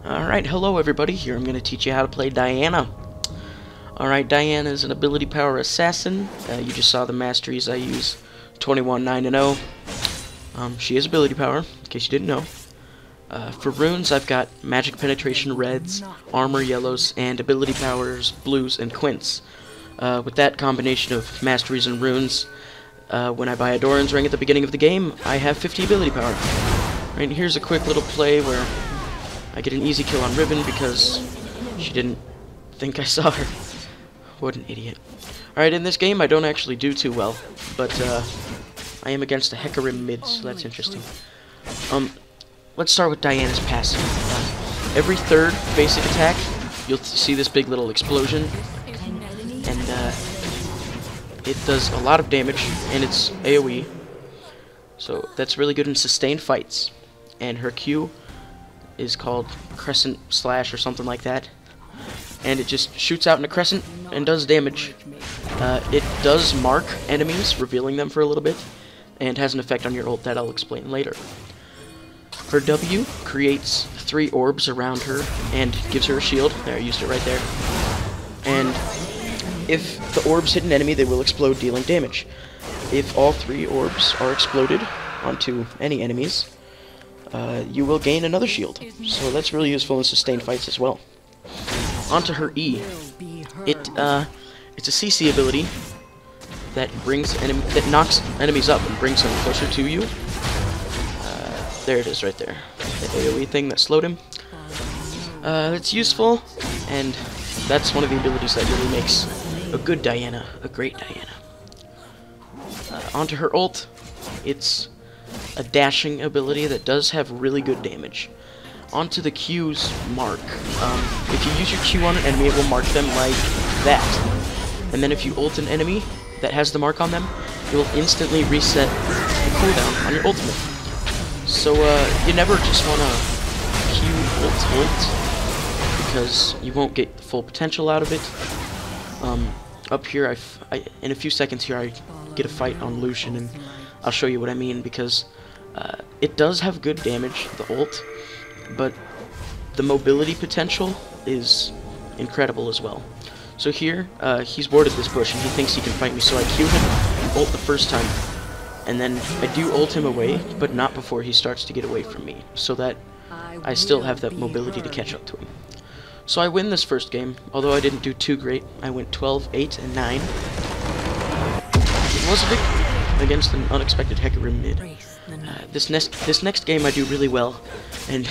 Alright, hello everybody. Here I'm going to teach you how to play Diana. Alright, Diana is an ability power assassin. You just saw the masteries I use, 21, 9, and 0. She is ability power, in case you didn't know. For runes, I've got magic penetration reds, armor yellows, and ability powers blues and quints. With that combination of masteries and runes, when I buy a Doran's ring at the beginning of the game, I have 50 ability power. Right, here's a quick little play where I get an easy kill on Ribbon because she didn't think I saw her. What an idiot. Alright, in this game I don't actually do too well, but I am against a Hecarim mid, so that's interesting. Let's start with Diana's passive. Every third basic attack, you'll see this big little explosion, and it does a lot of damage, and it's AoE, so that's really good in sustained fights. And her Q is called Crescent Slash or something like that, and it just shoots out in a crescent and does damage. It does mark enemies, revealing them for a little bit, and has an effect on your ult that I'll explain later. Her W creates 3 orbs around her and gives her a shield. There, I used it right there. And if the orbs hit an enemy, they will explode, dealing damage. If all 3 orbs are exploded onto any enemies, you will gain another shield. So that's really useful in sustained fights as well. Onto her E. It's a CC ability that knocks enemies up and brings them closer to you. There it is right there. The AoE thing that slowed him. It's useful, and that's one of the abilities that really makes a good Diana a great Diana. Onto her ult. It's a dashing ability that does have really good damage. Onto the Q's mark. If you use your Q on an enemy, it will mark them like that. And then if you ult an enemy that has the mark on them, it will instantly reset the cooldown on your ultimate. So you never just want to Q ult, because you won't get the full potential out of it. Up here, in a few seconds here, I get a fight on Lucian, and I'll show you what I mean, because it does have good damage, the ult, but the mobility potential is incredible as well. So here, he's boarded this bush, and he thinks he can fight me, so I Q him and ult the first time. And then I do ult him away, but not before he starts to get away from me, so that I still have that mobility to catch up to him. So I win this first game, although I didn't do too great. I went 12, 8, and 9. It was a victory against an unexpected Hecarim mid. This next game I do really well, and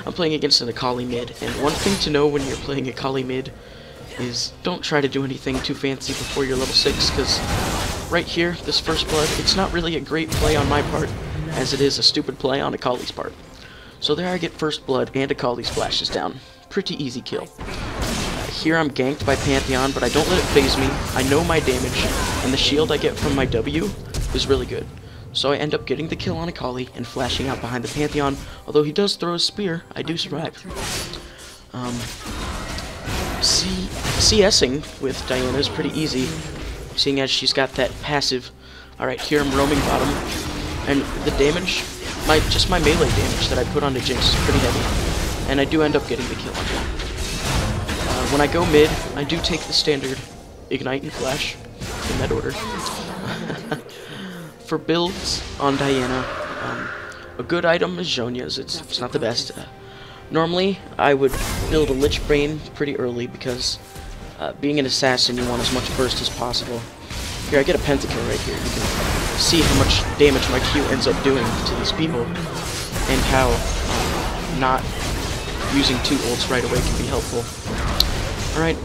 I'm playing against an Akali mid. And one thing to know when you're playing Akali mid is don't try to do anything too fancy before you're level 6, because right here, this first blood, it's not really a great play on my part, as it is a stupid play on Akali's part. So there I get first blood, and Akali splashes down. Pretty easy kill. Here I'm ganked by Pantheon, but I don't let it phase me. I know my damage, and the shield I get from my W is really good. So I end up getting the kill on Akali and flashing out behind the Pantheon. Although he does throw a spear, I do survive. CSing with Diana is pretty easy, seeing as she's got that passive. Alright, here I'm roaming bottom, and the damage, just my melee damage that I put onto Jinx is pretty heavy, and I do end up getting the kill on her. When I go mid, I do take the standard Ignite and Flash, in that order. For builds on Diana, a good item is Zhonya's. It's not the best. Normally, I would build a Lich Bane pretty early, because being an assassin, you want as much burst as possible. Here, I get a pentakill right here. You can see how much damage my Q ends up doing to these people, and how not using 2 ults right away can be helpful. Alright,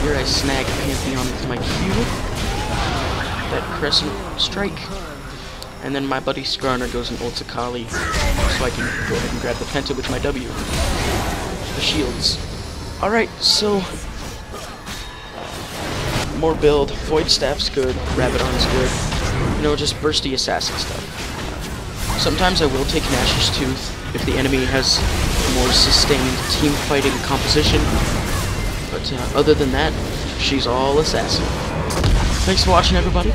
here I snag Pantheon with my Q, that Crescent Strike, and then my buddy Skarner goes and ults Akali, so I can go ahead and grab the Penta with my W. The shields. Alright, so more build. Void Staff's good, Rabbit Arm's good. You know, just bursty assassin stuff. Sometimes I will take Nash's Tooth if the enemy has more sustained team fighting composition. But other than that, she's all assassin. Thanks for watching, everybody.